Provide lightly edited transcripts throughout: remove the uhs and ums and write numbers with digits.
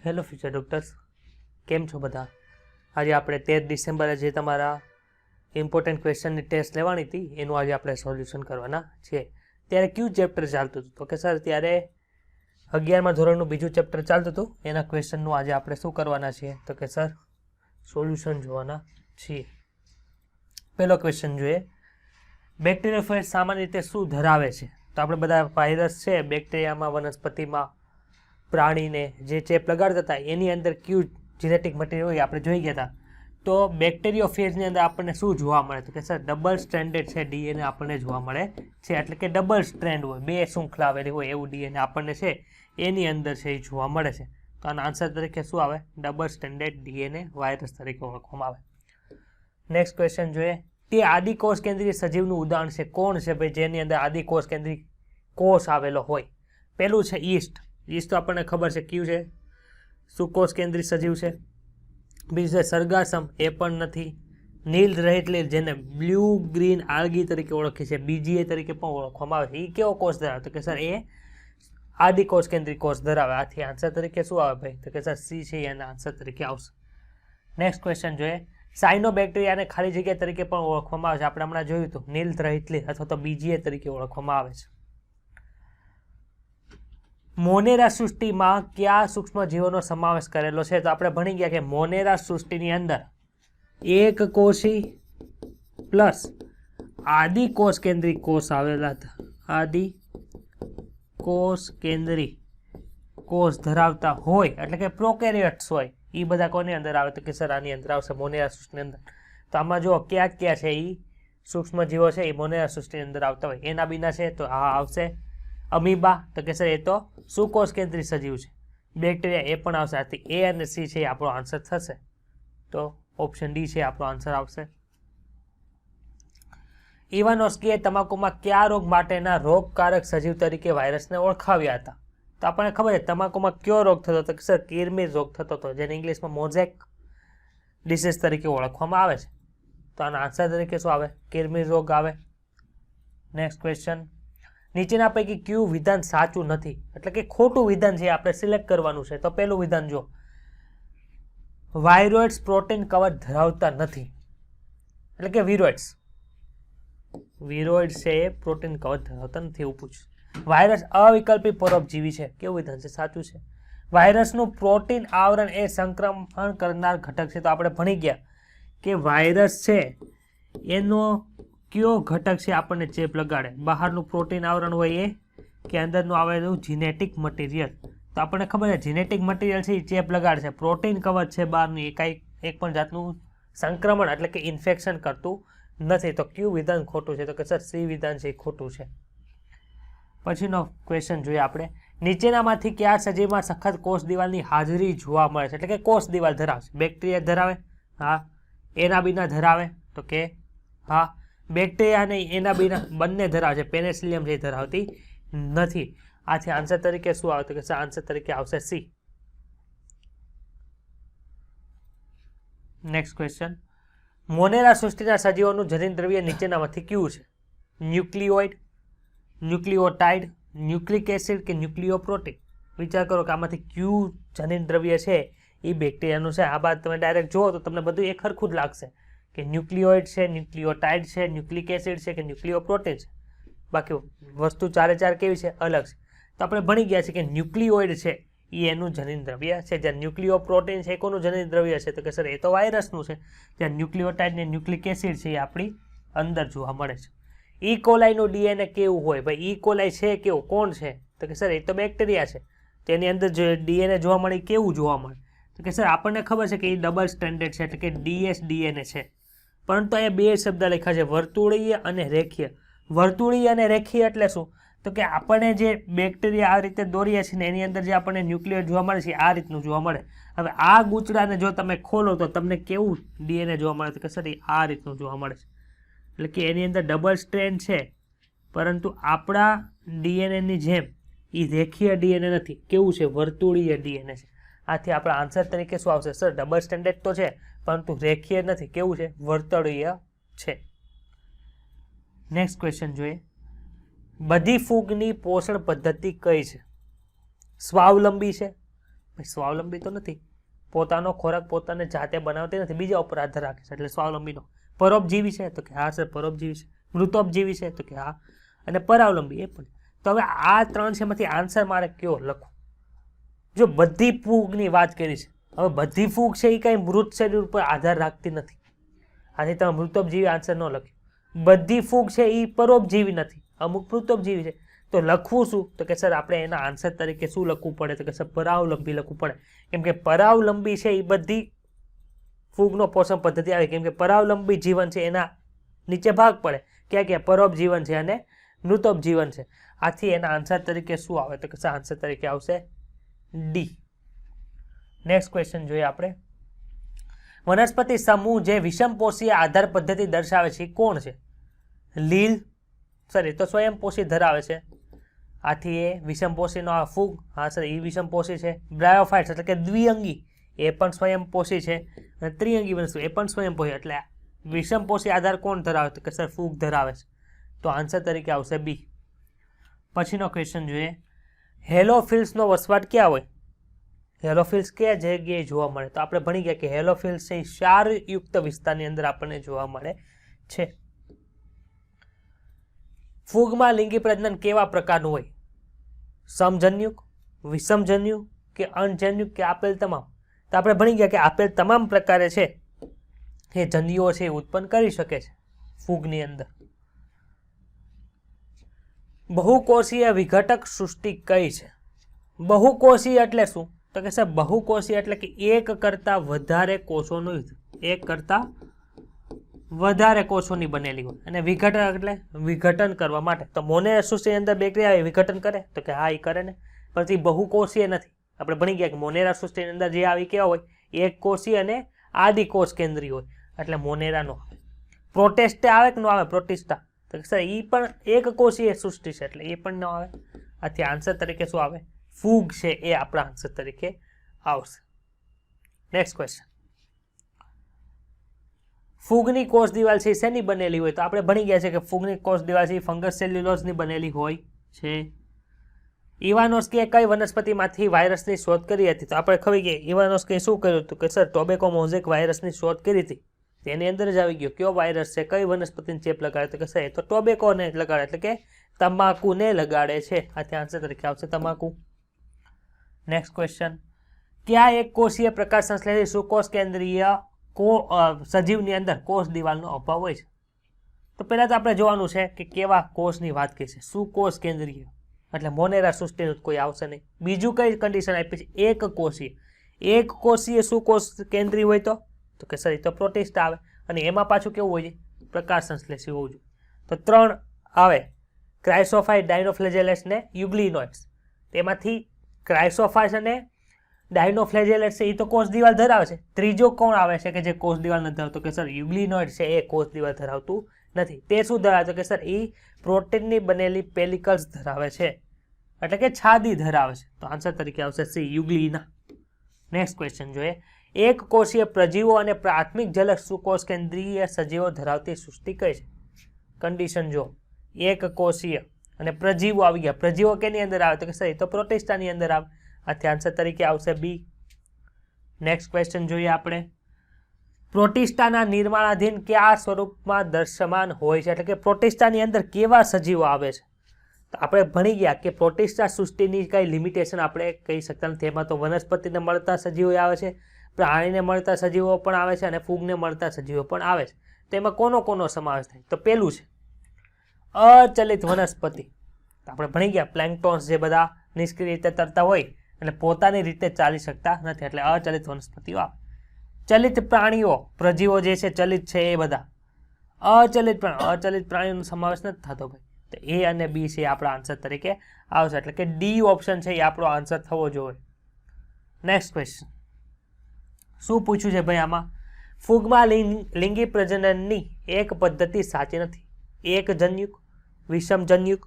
Hello future doctors, કેમ છો બધા? આજે આપણે 13 ડિસેમ્બરે જે તમારા ઇમ્પોર્ટન્ટ ક્વેશ્ચનની ટેસ્ટ લેવાની હતી એનું આજે આપણે સોલ્યુશન કરવાના છે. ત્યારે કયું ચેપ્ટર ચાલતું હતું? તો કે સર ત્યારે 11મા ધોરણનું બીજું ચેપ્ટર ચાલતું હતું. એના ક્વેશ્ચનનું આજે આપણે શું કરવાના છીએ? તો કે સર સોલ્યુશન જોવાના છીએ. પહેલો ક્વેશ્ચન જોઈએ, બેક્ટેરિયોફેજ સામાન્ય રીતે શું ધરાવે છે? તો આપણે બધા વાયરસ છે બેક્ટેરિયામાં, વનસ્પતિમાં, પ્રાણીને જે ચેપ લગાડતા હતા એની અંદર કયું જીનેટિક મટીરિયલ હોય આપણે જોઈ ગયા હતા. તો બેક્ટેરિયોફેજની અંદર આપણને શું જોવા મળે? તો કે સર ડબલ સ્ટ્રેન્ડેડ છે ડીએનએ આપણને જોવા મળે છે. એટલે કે ડબલ સ્ટ્રેન્ડ હોય, બે શૃંખલા આવેલી હોય એવું ડીએનએ આપણને છે એની અંદર છે એ જોવા મળે છે. તો આના આન્સર તરીકે શું આવે? ડબલ સ્ટ્રેન્ડેડ ડીએનએ વાયરસ તરીકે ઓળખવામાં આવે. નેક્સ્ટ ક્વેશ્ચન જોઈએ, તે આદિકોષ કેન્દ્રીય સજીવનું ઉદાહરણ છે. કોણ છે ભાઈ જેની અંદર આદિકોષ કેન્દ્રીય કોષ આવેલો હોય? પહેલું છે ઈસ્ટ. ઈસ્ટ તો આપણને ખબર છે કયું છે, સુકોષ કેન્દ્રીય સજીવ છે. બીજું છે સરગાસમ, એ પણ નથી. નીલ રહેટલીર જેને બ્લુ ગ્રીન આલ્ગી તરીકે ઓળખે છે, બીજીએ તરીકે પણ ઓળખવામાં આવે છે, એ કેવો કોષ ધરાવે? તો કે સર એ આદિકોષ કેન્દ્રીય કોષ ધરાવે. આથી આન્સર તરીકે શું આવે ભાઈ? તો કે સર સી છે એના આન્સર તરીકે આવશે. નેક્સ્ટ ક્વેશ્ચન જોઈએ, સાયનોબેક્ટેરિયાને ખાલી જગ્યા તરીકે પણ ઓળખવામાં આવે છે. આપણે હમણાં જોયું હતું નીલ રહેટલીર અથવા તો બીજીએ તરીકે ઓળખવામાં આવે છે. મોનેરા સૃષ્ટિમાં કયા સૂક્ષ્મ જીવોનો સમાવેશ કરેલો છે? તો આપણે ભણી ગયા કે મોનેરા સૃષ્ટિની અંદર એક કોષી પ્લસ આદિકોષ કેન્દ્રીય કોષ આવેલા હતા. આદિકોષ કેન્દ્રીય કોષ ધરાવતા હોય એટલે કે પ્રોકેરિયોટ્સ હોય, એ બધા કોની અંદર આવે? તો કે સર આની અંદર આવશે, મોનેરા સૃષ્ટિની અંદર. તો આમાં જો ક્યાં ક્યાં છે એ સૂક્ષ્મ જીવો છે એ મોનેરા સૃષ્ટિની અંદર આવતા હોય. એના બીના છે તો આ આવશે. અમીબા, તો કે સર એ તો સુકોષ કેન્દ્રીય સજીવ છે. બેક્ટેરિયા એ પણ આવશે. આથી એ અને સી છે એ આપણો આન્સર થશે. તો ઓપ્શન ડી છે આપણો આન્સર આવશે. ઇવાનોસ્કીએ તમાકુમાં કયા રોગ માટેના રોગકારક સજીવ તરીકે વાયરસને ઓળખાવ્યા હતા? તો આપણને ખબર છે તમાકુમાં કયો રોગ થતો હતો? સર કિરમીર રોગ થતો હતો, જેને ઇંગ્લિશમાં મોઝેક ડિસીઝ તરીકે ઓળખવામાં આવે છે. તો આના આન્સર તરીકે શું આવે? કિરમીર રોગ આવે. નેક્સ્ટ ક્વેશ્ચન, નીચેના પૈકી કયું વિધાન સાચું નથી? એટલે કે ખોટું વિધાન છે આપણે સિલેક્ટ કરવાનું છે. તો પહેલું વિધાન જો, વાયરોઇડ્સ પ્રોટીન કવચ ધરાવતા નથી. એટલે કે વિરોઇડ્સ છે એ પ્રોટીન કવચ ધરાવતા નથી એવું પૂછ્યું. વાયરસ અવિકલ્પી પરોપજીવી છે. કેવું વિધાન છે? સાચું છે. વાયરસનું પ્રોટીન આવરણ એ સંક્રમણ કરનાર ઘટક છે. તો આપણે ભણી ગયા કે વાયરસ છે એનો કયો ઘટક છે આપણને ચેપ લગાડે? બહારનું પ્રોટીન આવરણ હોય એ કે અંદરનું આવેલું જીનેટિક મટીરિયલ? તો આપણને ખબર છે જીનેટિક મટીરિયલ છે એ ચેપ લગાડે છે. પ્રોટીન કવચ છે બહારનું એ કાંઈ એક પણ જાતનું સંક્રમણ એટલે કે ઇન્ફેક્શન કરતું નથી. તો કયું વિધાન ખોટું છે? તો કે સર સી વિધાન છે એ ખોટું છે. પછીનો ક્વેશ્ચન જોઈએ આપણે, નીચેનામાંથી કયા સજીવમાં સખત કોષ દિવાલની હાજરી જોવા મળે છે? એટલે કે કોષ દિવાલ ધરાવે છે. બેક્ટેરિયા ધરાવે? હા. એના બીના ધરાવે? તો કે હા. બેક્ટેરિયા અને એના બીના બંને ધરાવે છે. પેનિસિલિયમ જે ધરાવતી નથી. આથી આન્સર તરીકે શું આવે? તો કે આન્સર તરીકે આવશે સી. નેક્સ્ટ ક્વેશ્ચન, મોનેરા સૃષ્ટિના સજીવોનું જનીન દ્રવ્ય નીચેનામાંથી કયું છે? ન્યુક્લિયોઇડ, ન્યુક્લિયોટાઇડ, ન્યુક્લિક એસિડ કે ન્યુક્લિયોપ્રોટીન? વિચાર કરો કે આમાંથી કયું જનીન દ્રવ્ય છે એ બેક્ટેરિયાનું છે. આ બાદ તમે ડાયરેક્ટ જુઓ તો તમને બધું એક સરખું જ લાગશે કે ન્યુક્લિયોઇડ છે, ન્યુક્લિયોટાઇડ છે, ન્યુક્લિક એસિડ છે કે ન્યુક્લિયોપ્રોટીન છે. બાકી વસ્તુ ચારે ચાર કેવી છે? અલગ છે. તો આપણે ભણી ગયા છે કે ન્યુક્લિયોઇડ છે એ એનું જનીન દ્રવ્ય છે. જ્યાં ન્યુક્લિયોપ્રોટીન છે એ કોનું જનીન દ્રવ્ય છે? તો કે સર એ તો વાયરસનું છે. જ્યાં ન્યુક્લિયોટાઇડ ને ન્યુક્લિક એસિડ છે એ આપણી અંદર જોવા મળે છે. ઈ કોલાઈનું ડીએનએ કેવું હોય? ભાઈ ઈ કોલાઈ છે કેવું? કોણ છે? તો કે સર એ તો બેક્ટેરિયા છે. તેની અંદર જે ડીએનએ જોવા મળે કેવું જોવા મળે? તો કે સર આપણને ખબર છે કે એ ડબલ સ્ટ્રેન્ડેડ છે એટલે કે ડીએસ ડીએનએ છે. પરંતુ અહીંયા બે શબ્દ લખ્યા છે, વર્તુળીય અને રેખીય. વર્તુળીય અને રેખીય એટલે શું? તો કે આપણને જે બેક્ટેરિયા આ રીતે દોરીએ છીએ ને એની અંદર જે આપણને ન્યુક્લિયર જોવા મળે છે આ રીતનું જોવા મળે. હવે આ ગૂંચડાને જો તમે ખોલો તો તમને કેવું ડીએનએ જોવા મળે? તો કે સર આ રીતનું જોવા મળે છે. એટલે કે એની અંદર ડબલ સ્ટ્રેન્ડ છે પરંતુ આપણા ડીએનએની જેમ એ રેખીય ડીએનએ નથી. કેવું છે? વર્તુળીય ડીએનએ છે. આથી આપણા આન્સર તરીકે શું આવશે? સર ડબલ સ્ટેન્ડર્ડ તો છે પરંતુ રેખીય નથી. કેવું છે? વર્તુળીય છે. નેક્સ્ટ ક્વેશ્ચન જોઈએ, બધી ફૂગની પોષણ પદ્ધતિ કઈ છે? સ્વાવલંબી છે, સ્વાવલંબી તો નથી, પોતાનો ખોરાક પોતાને જાતે બનાવતી નથી, બીજા ઉપર આધાર રાખે છે, એટલે સ્વાવલંબીનો. પરોપજીવી છે તો કે હા સર પરોપજીવી છે. મૃતોપજીવી છે તો કે હા, અને પરાવલંબી એ પણ. તો હવે આ 3 છે એમાંથી આન્સર મારે કયો લખો? જો બધી ફૂગની વાત કરી છે, હવે બધી ફૂગ છે એ કઈ મૃત શરીર ઉપર આધાર રાખતી નથી, આથી તમે મૃતોપજીવી આન્સર ન લખ્યો. બધી ફૂગ છે એ પરોપજીવી નથી, અમુક મૃતોપજીવી છે. તો લખવું શું? તો કે સર આપણે એના આન્સર તરીકે શું લખવું પડે? તો કે સર પરાવલંબી લખવું પડે, કેમ કે પરાવલંબી છે એ બધી ફૂગનો પોષણ પદ્ધતિ આવે, કેમ કે પરાવલંબી જીવન છે એના નીચે ભાગ પડે, ક્યાં ક્યાં પરોપજીવન છે અને મૃતોપજીવન છે. આથી એના આન્સર તરીકે શું આવે? તો કે સર આન્સર તરીકે આવશે ડી. નેક્સ્ટ ક્વેશ્ચન જોઈએ આપણે. વનસ્પતિ સમૂહ જે વિષમપોષીય આધાર પદ્ધતિ દર્શાવે છે એ કોણ છે? લીલ, સર એ તો સ્વયંપોષી ધરાવે છે, આથી એ વિષમપોષીનો આ ફૂગ, હા સર એ વિષમપોષી છે. બ્રાયોફાઇટ્સ એટલે કે દ્વિઅંગી, એ પણ સ્વયંપોષી છે, અને ત્રિઅંગી વનસ્પતિ એ પણ સ્વયંપોષી. એટલે વિષમપોષી આધાર કોણ ધરાવે? તો કે સર ફૂગ ધરાવે છે, તો આન્સર તરીકે આવશે બી. પછીનો ક્વેશ્ચન જોઈએ. હેલોફિલ્સનો વસવાટ ક્યાં હોય? હેલોફિલ્સ કયા જગ્યાએ જોવા મળે? તો આપણે ભણી ગયા કે હેલોફિલ્સ એ ક્ષારયુક્ત વિસ્તારની અંદર આપણને જોવા મળે છે. ફૂગમાં લિંગી પ્રજનન કેવા પ્રકારનું હોય? સમજન્યુક, વિષમજન્યુ કે અણજન્યુક કે આપેલ તમામ? તો આપણે ભણી ગયા કે આપેલ તમામ પ્રકારે છે એ જન્યુઓ છે ઉત્પન્ન કરી શકે છે ફૂગની અંદર. બહુકોષીય વિઘટક સૃષ્ટિ કઈ છે? બહુકોષીય એટલે શું? તો કે સાહેબ બહુકોષીય એટલે કે એક કરતા વધારે કોષોનું, એક કરતા વધારે કોષોની બનેલી હોય, અને વિઘટન એટલે વિઘટન કરવા માટે. તો મોનેરા સૃષ્ટિની અંદર બેક્ટેરિયા વિઘટન કરે? તો કે હા એ કરે ને, પણ એ બહુકોષીય નથી. આપણે ભણી ગયા કે મોનેરા સૃષ્ટિની અંદર જે આવી કેવા હોય? એક કોષીય અને આદિકોષ કેન્દ્રીય હોય, એટલે મોનેરા નો આવે. પ્રોટેસ્ટા આવે કે ન આવે? પ્રોટિસ્ટા, તો સર એ પણ એક કોષીય સૃષ્ટિ છે, એટલે એ પણ ન આવે. આથી આન્સર તરીકે શું આવે? ફૂગ છે એ આપણા આન્સર તરીકે આવશે. Next question. ફૂગની કોષ દિવાલ છે શેની બનેલી હોય? તો આપણે ભણી ગયા છે કે ફૂગની કોષ દિવાલ છે ફંગસ સેલ્યુલોઝની બનેલી હોય છે. ઇવાનોસ્કીએ કઈ વનસ્પતિમાંથી વાયરસની શોધ કરી હતી? તો આપણે ખબર ગયા ઇવાનોસ્કીએ શું કર્યું હતું કે સર ટોબેકો મોઝેક વાયરસની શોધ કરી હતી, તેની અંદર જ આવી ગયો કયો વાયરસ છે, કઈ વનસ્પતિને ચેપ લગાડે? તો કે સર એ તો ટોબેકોને લગાડે, એટલે કે તમાકુને લગાડે છે. આથી આન્સર તરીકે આવશે તમાકુ. Next question. ક્યાં એક કોષીય પ્રકાશ સંશ્લેષી સુકોષ કેન્દ્રીય સજીવની અંદર કોષ દિવાલનો અભાવ હોય છે? તો પહેલા તો આપણે જોવાનું છે કે કેવા કોષની વાત કરી છે. સુકોષ કેન્દ્રીય એટલે મોનેરા સૃષ્ટિનું કોઈ આવશે નહીં. બીજું કઈ કન્ડિશન આપી છે? એક કોષીય. એક કોષીય સુકોષ કેન્દ્રીય હોય તો કે સર એ તો પ્રોટિસ્ટા આવે, અને એમાં પાછું કેવું હોય છે? પ્રકાશ સંશ્લેષી હોવું જોઈએ. તો 3 આવે, ક્રાઇસોફાઇટ, ડાયનોફ્લેજેલેટ્સ ને યુગ્લિનોઇડ્સ. તેમાંથી ક્રાઇસોફાઇટ્સ અને ડાયનોફ્લેજેલેટ્સ એ તો કોષ દિવાલ ધરાવે છે. ત્રીજો કોણ આવે છે કે જે કોષ દિવાલ નથી ધરાવતો? કે સર યુગ્લિનોઇડ છે એ કોષ દિવાલ ધરાવતું નથી. તે શું ધરાવે? કે સર એ પ્રોટીનની બનેલી પેલિકલ્સ ધરાવે છે, એટલે કે છાદી ધરાવે છે. તો આન્સર તરીકે આવશે સી, યુગ્લિના. નેક્સ્ટ ક્વેશ્ચન જોઈએ. એક કોષીય પ્રજીવો અને પ્રાથમિક જલક સુકોષ કેન્દ્રીય સજીવો ધરાવતી સૃષ્ટિ કઈ છે? કન્ડિશન જો, એક કોષીય અને પ્રજીવો આવી ગયા. પ્રજીવો કેની અંદર આવે? તો કે સર એ તો પ્રોટિસ્ટાની અંદર આવે. આથી આન્સર તરીકે આવશે બી. નેક્સ્ટ ક્વેશ્ચન જોઈએ આપણે. પ્રોટિસ્ટાના નિર્માણાધીન કયા સ્વરૂપમાં દૃશ્યમાન હોય છે? એટલે કે પ્રોટિસ્ટાની અંદર કેવા સજીવો આવે છે? તો આપણે ભણી ગયા કે પ્રોટિસ્ટા સૃષ્ટિની કઈ લિમિટેશન આપણે કહી શકતા નથી. એમાં તો વનસ્પતિને મળતા સજીવો આવે છે, પ્રાણીને મળતા સજીવો પણ આવે છે, અને ફૂગને મળતા સજીવો પણ આવે છે. તો એમાં કોનો સમાવેશ થાય? તો પેલું છે અચલિત વનસ્પતિ. આપણે ભણી ગયા પ્લેન્કટોન્સ જે બધા નિષ્ક્રિય રીતે તરતા હોય એટલે પોતાની રીતે ચાલી શકતા નથી, એટલે અચલિત વનસ્પતિઓ આવે. ચલિત પ્રાણીઓ, પ્રજીવો જે છે ચલિત છે એ બધા. અચલિત પ્રાણીઓનો સમાવેશ નથી થતો ભાઈ. તો એ અને બી છે આપણા આન્સર તરીકે આવશે, એટલે કે ડી ઓપ્શન છે એ આપણો આન્સર થવો જોઈએ. Next question. શું પૂછ્યું છે ભાઈ આમાં? ફૂગમાં લિંગી પ્રજનનની એક પદ્ધતિ સાચી નથી. એક જન્યુક, વિષમજન્યુક,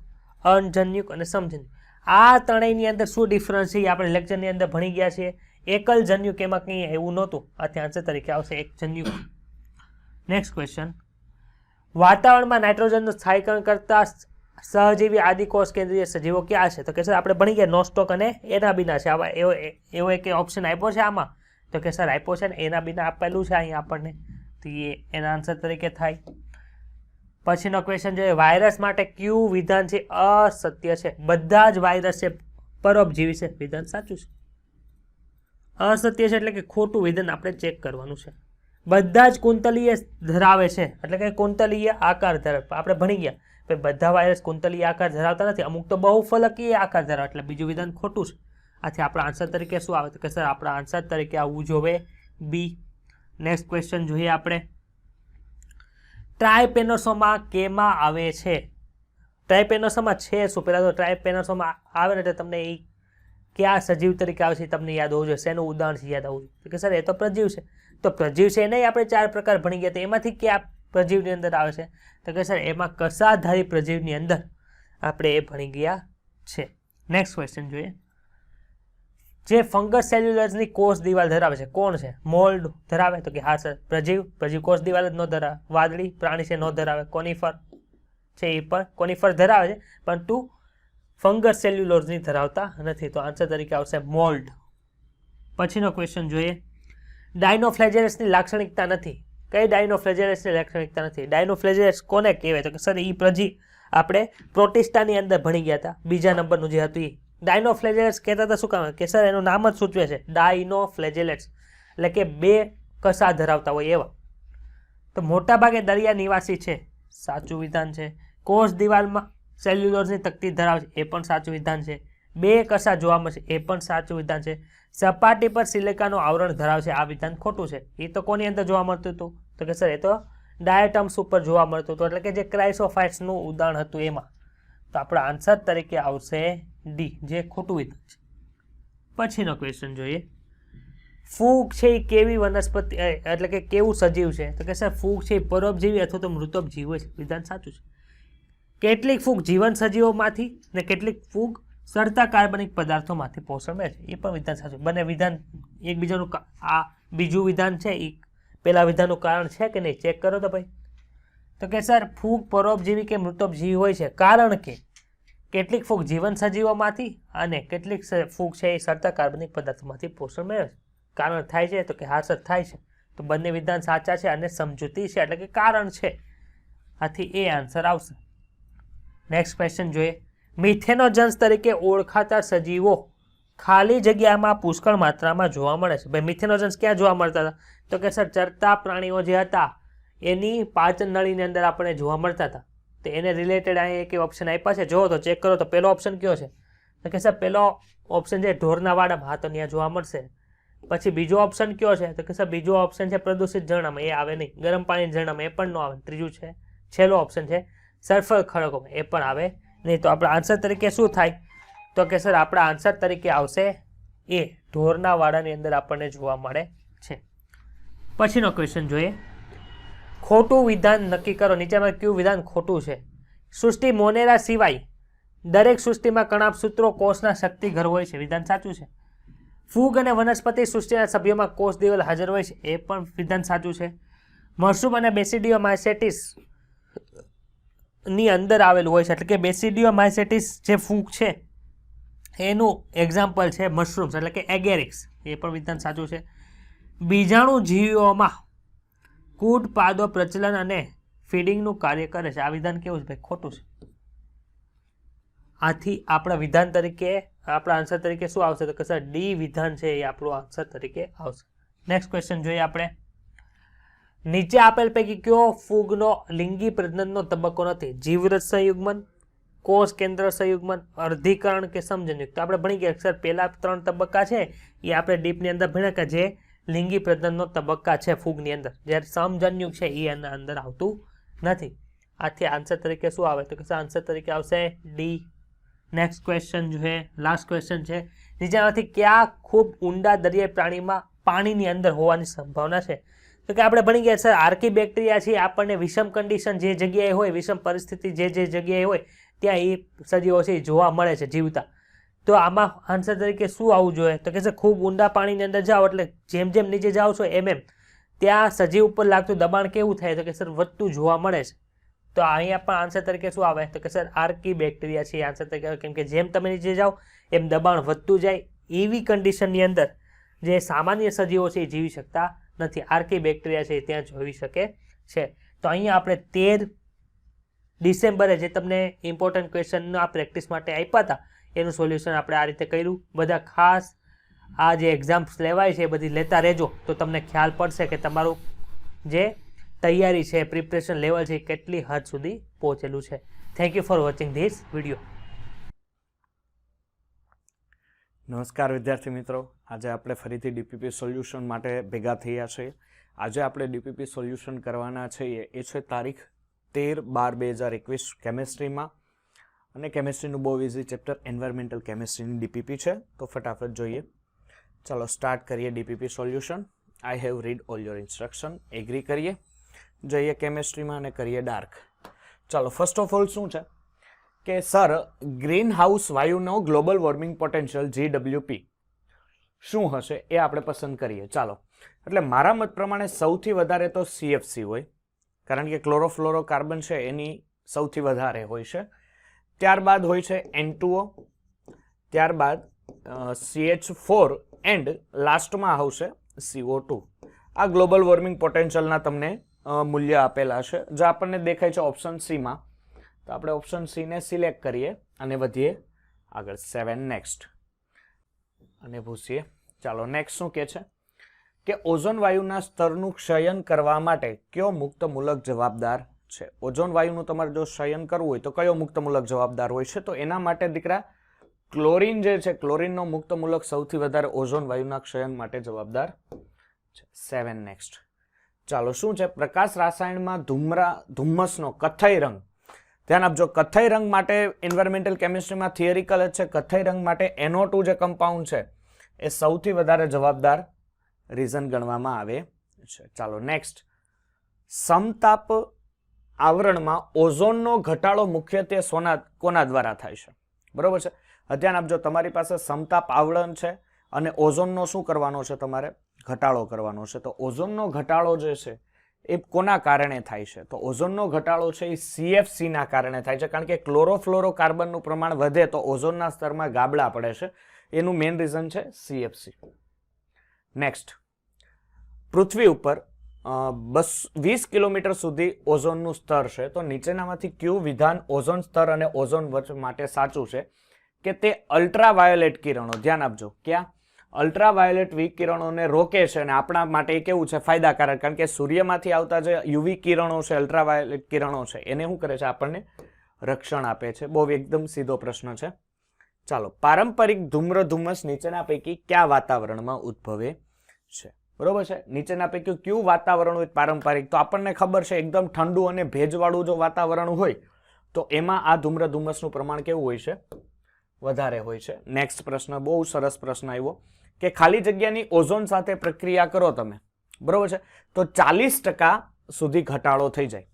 અણજન્યુક અને સમજન્યુક. આ ત્રણેયની અંદર શું ડિફરન્સ છે એ આપણે લેક્ચરની અંદર ભણી ગયા છીએ. એકલ જન્યુક એમાં કંઈ એવું નહોતું, આથી આન્સર તરીકે આવશે એક જન્યુક. Next question. વાતાવરણમાં નાઇટ્રોજનનું સ્થાયીકરણ કરતા સહજીવી આદિકોષ કેન્દ્રીય સજીવો ક્યાં છે? તો કે સર આપણે ભણી ગયા નોસ્ટોક અને એનાબીના છે. આવા એવો એક ઓપ્શન આપ્યો છે આમાં, તો કે સર આપ્યો છે ને એનાબીના આપેલું છે અહીંયા આપણને, તો એના આન્સર તરીકે થાય. પછીનો ક્વેશ્ચન જોઈએ, વાયરસ માટે કયું વિધાન છે અસત્ય છે? બધા જ વાયરસ છે પરોપજીવી છે, વિધાન સાચું છે. અસત્ય છે એટલે કે ખોટું વિધાન આપણે ચેક કરવાનું છે. બધા જ કુંતલીય ધરાવે છે એટલે કે કુંતલીય આકાર ધરાવે. આપણે ભણી ગયા બધા વાયરસ કુંતલીય આકાર ધરાવતા નથી, અમુક તો બહુફલકીય આકાર ધરાવે, એટલે બીજું વિધાન ખોટું છે. આથી આપણા આન્સર તરીકે શું આવે? તો કે સર આપણા આન્સર તરીકે આવવું જોઈએ બી. નેક્સ્ટ ક્વેશ્ચન જોઈએ આપણે, ટ્રાયપેનોસોમા કેમાં આવે છે? ટ્રાયપેનોસોમા છે શું? પહેલાં તો ટ્રાયપેનોસોમા આવે ને એટલે તમને એ ક્યાં સજીવ તરીકે આવે છે તમને યાદ હોવું જોઈએ. શેનું ઉદાહરણ છે યાદ હોવું જોઈએ? તો કે સર એ તો પ્રજીવ છે. તો પ્રજીવ છે નહીં, આપણે 4 પ્રકાર ભણી ગયા, તો એમાંથી ક્યાં પ્રજીવની અંદર આવે છે? તો કે સર એમાં કસાધારી પ્રજીવની અંદર આપણે એ ભણી ગયા છે. નેક્સ્ટ ક્વેશ્ચન જોઈએ, જે ફંગસ સેલ્યુલર્સની કોષ દિવાલ ધરાવે છે કોણ છે? મોલ્ડ ધરાવે? તો કે હા સર પ્રજીવ. પ્રજીવ કોષ દિવાલ જ ન ધરાવે. વાદળી પ્રાણી છે ન ધરાવે. કોનિફર છે એ પણ કોનિફર ધરાવે છે, પરંતુ ફંગસ સેલ્યુલોઝની ધરાવતા નથી, તો આન્સર તરીકે આવશે મોલ્ડ. પછીનો ક્વેશ્ચન જોઈએ, ડાયનોફ્લેજેલેટ્સની લાક્ષણિકતા નથી. કઈ ડાયનોફ્લેજેલેટ્સની લાક્ષણિકતા નથી? ડાયનોફ્લેજેલેટ્સ કોને કહેવાય? તો કે સર એ પ્રજી આપણે પ્રોટિસ્ટાની અંદર ભણી ગયા હતા, બીજા નંબરનું જે હતું એ. ડાયનોફ્લેજેલેટ્સ કહેતા હતા શું કામ? કે સર એનું નામ જ સૂચવે છે ડાયનોફ્લેજેલેટ્સ, એટલે કે 2 કસા ધરાવતા હોય એવા. તો મોટાભાગે દરિયા નિવાસી છે, સાચું વિધાન છે. કોષ દિવાલમાં સેલ્યુલોઝની તકતી ધરાવે છે, એ પણ સાચું વિધાન છે. 2 કસા જોવા મળશે, એ પણ સાચું વિધાન છે. સપાટી પર સિલિકાનું આવરણ ધરાવે છે, આ વિધાન ખોટું છે. એ તો કોની અંદર જોવા મળતું હતું? તો કે સર એ તો ડાયટમ્સ ઉપર જોવા મળતું હતું, એટલે કે જે ક્રાઇસોફાઇટ્સનું ઉદાહરણ હતું એમાં. તો આપણા આન્સર તરીકે આવશે ડી, જે ખોટું વિધાન છે. પછીનો ક્વેશ્ચન જોઈએ, ફૂગ છે એ કેવી વનસ્પતિ એટલે કે કેવું સજીવ છે? તો કે સર ફૂગ છે એ પરોપજીવી અથવા તો મૃતોપજીવી હોય છે, વિધાન સાચું છે. કેટલીક ફૂગ જીવન સજીવોમાંથી ને કેટલીક ફૂગ સડતા કાર્બનિક પદાર્થોમાંથી પોષણ મેળવે છે, એ પણ વિધાન સાચું. બંને વિધાન એકબીજાનું, આ બીજું વિધાન છે એ પેલા વિધાનનું કારણ છે કે નહીં ચેક કરો તો ભાઈ. તો કે સર ફૂગ પરોપજીવી કે મૃતોપજીવી હોય છે કારણ કે કેટલીક ફૂગ જીવન સજીવોમાંથી અને કેટલીક ફૂગ છે એ સડતા કાર્બનિક પદાર્થોમાંથી પોષણ મેળવે છે. કારણ થાય છે? તો કે હા સર થાય છે. તો બંને વિધાન સાચા છે અને સમજૂતી છે એટલે કે કારણ છે, આથી એ આન્સર આવશે. નેક્સ્ટ ક્વેશ્ચન જોઈએ, મિથેનોજન્સ તરીકે ઓળખાતા સજીવો ખાલી જગ્યામાં પુષ્કળ માત્રામાં જોવા મળે છે. ભાઈ મિથેનોજન્સ ક્યાં જોવા મળતા હતા? તો કે સર ચરતા પ્રાણીઓ જે હતા એની પાચન નળીની અંદર આપણે જોવા મળતા હતા. તો એને રિલેટેડ અહીં એક ઓપ્શન આપ્યા છે, જો તો ચેક કરો. તો પહેલો ઓપ્શન કયો છે? તો કે સર પહેલો ઓપ્શન છે ઢોરના વાડામાં, હા તો ત્યાં જોવા મળશે. પછી બીજો ઓપ્શન કયો છે? તો કે સર બીજો ઓપ્શન છે પ્રદૂષિત ઝરણામાં, એ આવે નહીં. ગરમ પાણીના ઝરણામાં, એ પણ ન આવે. ત્રીજું છે છેલ્લો ઓપ્શન છે સલ્ફર ખડકોમાં, એ પણ આવે નહીં. તો આપણા આન્સર તરીકે શું થાય? તો કે સર આપણા આન્સર તરીકે આવશે એ, ઢોરના વાડાની અંદર આપણને જોવા મળે છે. પછીનો ક્વેશ્ચન જોઈએ, ખોટું વિધાન નક્કી કરો. નીચેમાં કયું વિધાન ખોટું છે? સૃષ્ટિ મોનેરા સિવાય દરેક સૃષ્ટિમાં કણાભસૂત્રો કોષના શક્તિઘર હોય છે, વિધાન સાચું છે. ફૂગ અને વનસ્પતિ સૃષ્ટિના સભ્યોમાં કોષ દિવાલ હાજર હોય છે, એ પણ વિધાન સાચું છે. મશરૂમ અને બેસિડિયોમાઇસેટિસ ની અંદર આવેલું હોય છે, એટલે કે બેસિડિયોમાઇસેટિસ જે ફૂગ છે એનું એક્ઝામ્પલ છે મશરૂમ્સ એટલે કે એગેરિક્સ, એ પણ વિધાન સાચું છે. બીજાણુ જીવીઓમાં કૂટ પાદો પ્રચલન અને ફીડિંગનું કાર્ય કરે છે, આ વિધાન કેવું છે ભાઈ? ખોટું છે. આથી આપણા વિધાન તરીકે, આપણા આન્સર તરીકે શું આવશે? તો કે સર ડી વિધાન છે એ આપણું આન્સર તરીકે આવશે. નેક્સ્ટ ક્વેશ્ચન જોઈએ આપણે, નીચે આપેલ પૈકી કયો ફૂગનો લિંગી પ્રજનનનો તબક્કો નથી? જીવરસ સંયુગ્મન, કોષ કેન્દ્ર સંયુગ્મન, અર્ધીકરણ કે સમજન્યુક્ત? આપણે ભણી ગયા સર પહેલા 3 તબક્કા છે એ આપણે ડીપની અંદર ભણ્યા કે જે લિંગી પ્રજનનનો તબક્કા છે ફૂગની અંદર, જ્યારે સમજન્યુક છે એ એના અંદર આવતું નથી. આથી આન્સર તરીકે શું આવે? તો કે આન્સર તરીકે આવશે ડી. નેક્સ્ટ ક્વેશ્ચન જોઈએ, લાસ્ટ ક્વેશ્ચન છે, નીચેમાંથી ક્યાં ખૂબ ઊંડા દરિયાઈ પ્રાણીમાં પાણીની અંદર હોવાની સંભાવના છે? તો કે આપણે ભણી ગયા સર આર્કી બેક્ટેરિયા છે, આપણને વિષમ કન્ડિશન જે જગ્યાએ હોય, વિષમ પરિસ્થિતિ જે જગ્યાએ હોય ત્યાં એ સજીવો છે જોવા મળે છે જીવતા. તો આમાં આન્સર તરીકે શું આવવું જોઈએ? તો કે સર ખૂબ ઊંડા પાણીની અંદર જાઓ એટલે જેમ જેમ નીચે જાઓ છો એમ ત્યાં સજીવ ઉપર લાગતું દબાણ કેવું થાય? તો કે સર વધતું જોવા મળે છે. તો અહીંયા પણ આન્સર તરીકે શું આવે તો કે સર આર્કી બેક્ટેરિયા છે આન્સર તરીકે આવે. કેમ કે જેમ તમે નીચે જાઓ એમ દબાણ વધતું જાય. એવી કન્ડિશનની અંદર જે સામાન્ય સજીવો છે એ જીવી શકતા નથી. આર્કી બેક્ટેરિયા છે એ ત્યાં જોઈ શકે છે. તો અહીંયા આપણે 13 ડિસેમ્બરે જે તમને ઇમ્પોર્ટન્ટ ક્વેશ્ચન આ પ્રેક્ટિસ માટે આપ્યા હતા એનું સોલ્યુશન આપણે આ રીતે કર્યું. બધા ખાસ આ જે એક્ઝામ્સ લેવાય છે એ બધી લેતા રહેજો તો તમને ખ્યાલ પડશે કે તમારું જે તૈયારી છે પ્રિપરેશન લેવલ છે કેટલી હદ સુધી પહોંચેલું છે. Thank you for watching this video. નમસ્કાર વિદ્યાર્થી મિત્રો, આજે આપણે ફરીથી ડીપીપી સોલ્યુશન માટે ભેગા થયા છીએ. આજે આપણે ડીપીપી સોલ્યુશન કરવાના છીએ એ છે તારીખ 13/12/2021 કેમેસ્ટ્રીમાં, અને કેમેસ્ટ્રીનું બહુ ઇઝી ચેપ્ટર એન્વાયરમેન્ટલ કેમેસ્ટ્રીની ડીપીપી છે. તો ફટાફટ જોઈએ. ચાલો સ્ટાર્ટ કરીએ DPP solution. I have read all your instruction. Agree કરીએ, જઈએ કેમેસ્ટ્રીમાં અને કરીએ ડાર્ક. ચાલો ફર્સ્ટ ઓફ ઓલ શું છે કે સર ગ્રીન હાઉસ વાયુનો ગ્લોબલ વોર્મિંગ પોટેન્શિયલ GWP શું હશે એ આપણે પસંદ કરીએ. ચાલો, એટલે મારા મત પ્રમાણે સૌથી વધારે તો CFC હોય, કારણ કે ક્લોરોફ્લોરો કાર્બન છે એની સૌથી વધારે હોય છે. ત્યારબાદ હોય છે N2O, ત્યારબાદ CH4 એન્ડ લાસ્ટમાં આવશે CO2. આ ગ્લોબલ વોર્મિંગ પોટેન્શિયલના તમને મૂલ્ય આપેલા છે જે આપણને દેખાય છે ઓપ્શન C માં. તો આપણે ઓપ્શન C ને સિલેક્ટ કરીએ અને વધીએ આગળ. 7 નેક્સ્ટ અને પૂછીએ. ચાલો નેક્સ્ટ શું કહે છે કે ઓઝોન વાયુના સ્તરનું ક્ષયન કરવા માટે કયો મુક્તમૂલક જવાબદાર છે? ઓઝોન વાયુનું તમારે જો ક્ષયન કરવું હોય તો કયો મુક્તમૂલક જવાબદાર હોય છે? તો એના માટે દીકરા ક્લોરીન જે છે, ક્લોરીનનો મુક્તમૂલક સૌથી વધારે ઓઝોન વાયુના ક્ષયન માટે જવાબદાર છે. 7 નેક્સ્ટ. ચાલો શું છે? પ્રકાશ રાસાયણમાં ધુમ્મસનો કથ્થઈ રંગ, ધ્યાન આપજો, કથ્થઈ રંગ માટે એન્વાયરમેન્ટલ કેમિસ્ટ્રીમાં થિયરિકલ જ છે. કથ્થઈ રંગ માટે NO2 જે કમ્પાઉન્ડ છે એ સૌથી વધારે જવાબદાર રીઝન ગણવામાં આવે છે. ચાલો નેક્સ્ટ. સમતાપ આવરણમાં ઓઝોનનો ઘટાડો મુખ્યત્વે કોના દ્વારા થાય છે? બરોબર છે. ધ્યાન આપજો, તમારી પાસે સમતાપ આવરણ છે અને ઓઝોનનો શું કરવાનો છે? તમારે ઘટાડો કરવાનો છે. તો ઓઝોનનો ઘટાડો જે છે એ કોના કારણે થાય છે? તો ઓઝોનનો ઘટાડો છે એ CFC ના કારણે થાય છે, કારણ કે ક્લોરોફ્લોરો કાર્બનનું પ્રમાણ વધે તો ઓઝોનના સ્તરમાં ગાબડા પડે છે. એનું મેઇન રીઝન છે CFC. નેક્સ્ટ. પૃથ્વી ઉપર 20 કિલોમીટર સુધી ઓઝોનનું સ્તર છે. તો નીચેનામાંથી કયું વિધાન ઓઝોન સ્તર અને ઓઝોન વચ્ચે માટે સાચું છે? કે તે અલ્ટ્રાવાયોલેટ કિરણો, ધ્યાન આપજો, ક્યાં અલ્ટ્રાવાયોલેટ વિકિરણોને રોકે છે અને આપણા માટે એ કેવું છે? ફાયદાકારક, કારણ કે સૂર્યમાંથી આવતા જે યુવી કિરણો છે, અલ્ટ્રાવાયોલેટ કિરણો છે, એને શું કરે છે? આપણને રક્ષણ આપે છે. બહુ એકદમ સીધો પ્રશ્ન છે. ચાલો, પારંપરિક ધુમ્મસ નીચેના પૈકી કયા વાતાવરણમાં ઉદ્ભવે છે? બરોબર છે. નીચેના પૈકી કયું વાતાવરણ હોય પારંપરિક? તો આપણને ખબર છે એકદમ ઠંડુ અને ભેજવાળું જો વાતાવરણ હોય તો એમાં આ ધુમ્મસનું પ્રમાણ કેવું હોય છે? વધારે હોય છે. નેક્સ્ટ પ્રશ્ન, બહુ સરસ પ્રશ્ન આવ્યો કે ખાલી જગ્યાની ઓઝોન સાથે પ્રક્રિયા કરો તમે, બરોબર છે, તો 40% સુધી ઘટાડો થઈ જાય.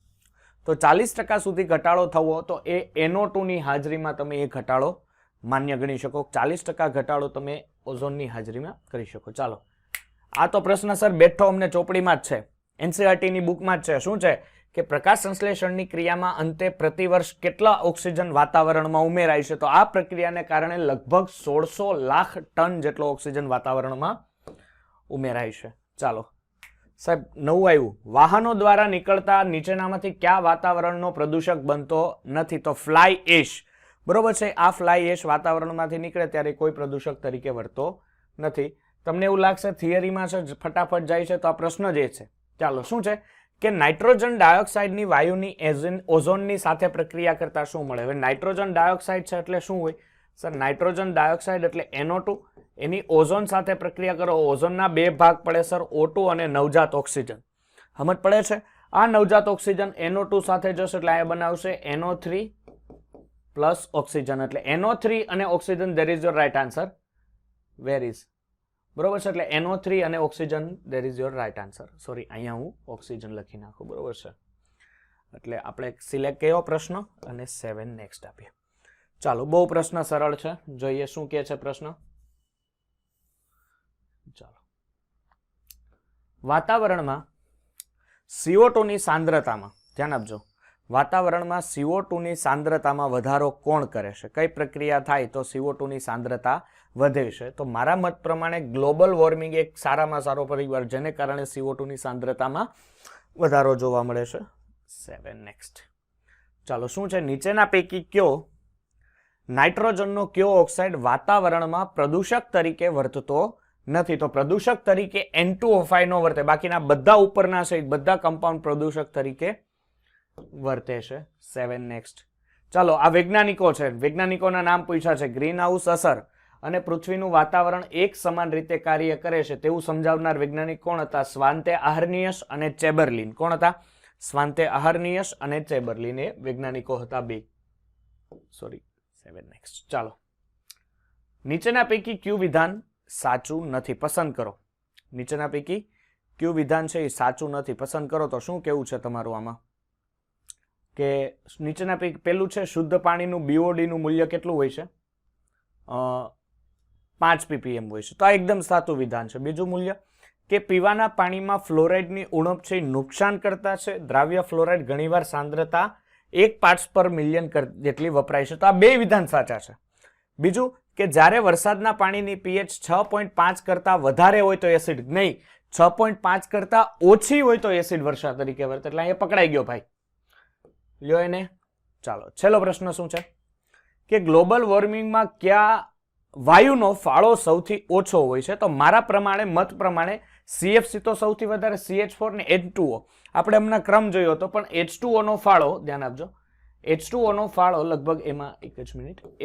તો 40% સુધી ઘટાડો થવો તો એ NO2 ની હાજરીમાં તમે એ ઘટાડો માન્ય ગણી શકો. 40% ઘટાડો તમે ઓઝોનની હાજરીમાં કરી શકો. ચાલો, આ તો પ્રશ્ન સર બેઠો અમને ચોપડીમાં જ છે, NCERT ની બુકમાં જ છે. શું છે કે પ્રકાશ સંશ્લેષણની ક્રિયામાં અંતે પ્રતિવર્ષ કેટલા ઓક્સિજન વાતાવરણમાં ઉમેરાય છે? તો આ પ્રક્રિયાને કારણે લગભગ 1600 લાખ ટન જેટલો ઓક્સિજન વાતાવરણમાં ઉમેરાય છે. ચાલો સાહેબ, નવું આવ્યું. વાહનો દ્વારા નીકળતા નીચેનામાંથી કયા વાતાવરણનો પ્રદૂષક બનતો નથી? તો ફ્લાય એશ. બરોબર છે. આ ફ્લાય એશ વાતાવરણમાંથી નીકળે ત્યારે કોઈ પ્રદૂષક તરીકે વર્તો નથી. તમને એવું લાગશે થિયરીમાં છે ફટાફટ જાય છે, તો આ પ્રશ્ન જ એ છે. ચાલો, શું છે કે નાઇટ્રોજન ડાયોક્સાઇડની વાયુની ઓઝોનની સાથે પ્રક્રિયા કરતા શું મળે? હવે નાઇટ્રોજન ડાયોક્સાઇડ છે એટલે શું હોય? સર નાઇટ્રોજન ડાયોક્સાઇડ એટલે NO2, એની ઓઝોન સાથે પ્રક્રિયા કરો, ઓઝોનના 2 ભાગ પડે સર, O2 અને નવજાત ઓક્સિજન. સમજ પડે છે? આ નવજાત ઓક્સિજન NO2 સાથે જશે એટલે આ બનાવશે NO3 પ્લસ ઓક્સિજન, એટલે NO3 અને oxygen, there is your right answer. Where is? બરોબર છે. એટલે NO3 અને oxygen, there is your right answer. Sorry, અહીંયા હું ઓક્સિજન લખી નાખું. બરોબર છે. એટલે આપણે સિલેક્ટ કયો પ્રશ્ન અને 7 નેક્સ્ટ આપીએ. ચાલો, બહુ પ્રશ્ન સરળ છે, જોઈએ શું કહે છે પ્રશ્ન. ચાલો, વાતાવરણમાં CO2 ની સાંદ્રતામાં, ધ્યાન આપજો, વાતાવરણમાં CO2 ની સાંદ્રતામાં વધારો કોણ કરે છે? કઈ પ્રક્રિયા થાય તો CO2 ની સાંદ્રતા વધે છે? તો મારા મત પ્રમાણે ગ્લોબલ વોર્મિંગ એક સારામાં સારો પરિવાર જેને કારણે CO2 ની સાંદ્રતામાં વધારો જોવા મળે છે. 7 નેક્સ્ટ. ચાલો, શું છે? નીચેના પૈકી કયો નાઇટ્રોજનનો કયો ઓક્સાઇડ વાતાવરણમાં પ્રદૂષક તરીકે વર્તતો નથી? તો પ્રદૂષક તરીકે N2O5 નો વર્તે, બાકીના બધા ઉપરના છે બધા કમ્પાઉન્ડ પ્રદૂષક તરીકે વર્તે છે. 7 નેક્સ્ટ. ચાલો, આ વૈજ્ઞાનિકો છે, વૈજ્ઞાનિકોના નામ પૂછ્યા છે. ગ્રીન હાઉસ અસર અને પૃથ્વીનું વાતાવરણ એક સમાન રીતે કાર્ય કરે છે તેવું સમજાવનાર વૈજ્ઞાનિક કોણ હતા? સ્વાન્તે આહર્નિયસ અને ચેબર્લિન. કોણ હતા? સ્વાન્તે આહર્નિયસ અને ચેબર્લિન એ વૈજ્ઞાનિકો હતા બે. 7 નેક્સ્ટ. ચાલો, નીચેના પૈકી કયું વિધાન સાચું નથી? પસંદ કરો. નીચેના પૈકી કયું વિધાન છે એ સાચું નથી? પસંદ કરો. તો શું કેવું છે તમારું આમાં? કે નીચેના પૈકી પેલું છે શુદ્ધ પાણીનું BOD નું મૂલ્ય કેટલું હોય છે? 5 ppm હોય છે. તો આ એકદમ સાચું વિધાન છે. બીજું મૂલ્ય કે પીવાના પાણીમાં ફ્લોરાઇડની ઉણપ છે નુકસાન કરતા છે. દ્રાવ્ય ફ્લોરાઇડ ઘણીવાર સાંદ્રતા 1 પાર્ટ્સ પર મિલિયન જેટલી વપરાય છે. તો આ બે વિધાન સાચા છે. બીજું કે જ્યારે વરસાદના પાણીની pH 6.5 કરતા વધારે હોય તો એસિડ, નહીં 6.5 કરતા ઓછી હોય તો એસિડ વર્ષા તરીકે વર્તે. એટલે અહીંયા પકડાઈ ગયો ભાઈ, લ્યો એને. ચાલો, છેલ્લો પ્રશ્ન શું છે? કે ગ્લોબલ વોર્મિંગમાં કયા વાયુનો ફાળો સૌથી ઓછો હોય છે? તો મારા પ્રમાણે, મત પ્રમાણે CFC તો સૌથી વધારે, CH4 ને H2O. આપણે હમણાં ક્રમ જોયો હતો, પણ H2O નો ફાળો ધ્યાન આપજો. H2O નો ફાળો લગભગ એમાં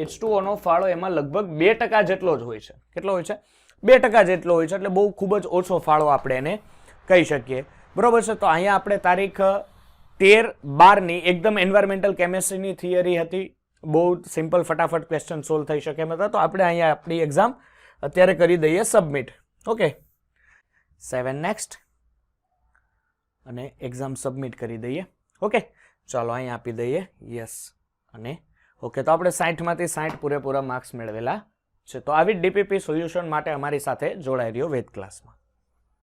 H2O નો ફાળો એમાં લગભગ 2% જેટલો જ હોય છે. કેટલો હોય છે? 2% જેટલો હોય છે. એટલે બહુ ખૂબ જ ઓછો ફાળો આપણે એને કહી શકીએ. બરોબર છે. તો અહીંયા આપણે તારીખ 13/12 એકદમ એન્વાયરમેન્ટલ કેમેસ્ટ્રીની થિયરી હતી. બહુ સિમ્પલ, ફટાફટ ક્વેશ્ચન સોલ્વ થઈ શકે એમ હતા. તો આપણે અહીંયા આપણી એક્ઝામ અત્યારે કરી દઈએ સબમિટ. Okay, 7 next. અને એક્ઝામ સબમિટ કરી દઈએ. ઓકે, ચાલો અહીંયા આપી દઈએ યસ અને ઓકે. તો આપણે 60 માંથી 60 પૂરેપૂરા માર્ક્સ મેળવેલા છે. તો આવી DPP સોલ્યુશન માટે અમારી સાથે જોડાઈ રહ્યો વેદ ક્લાસમાં.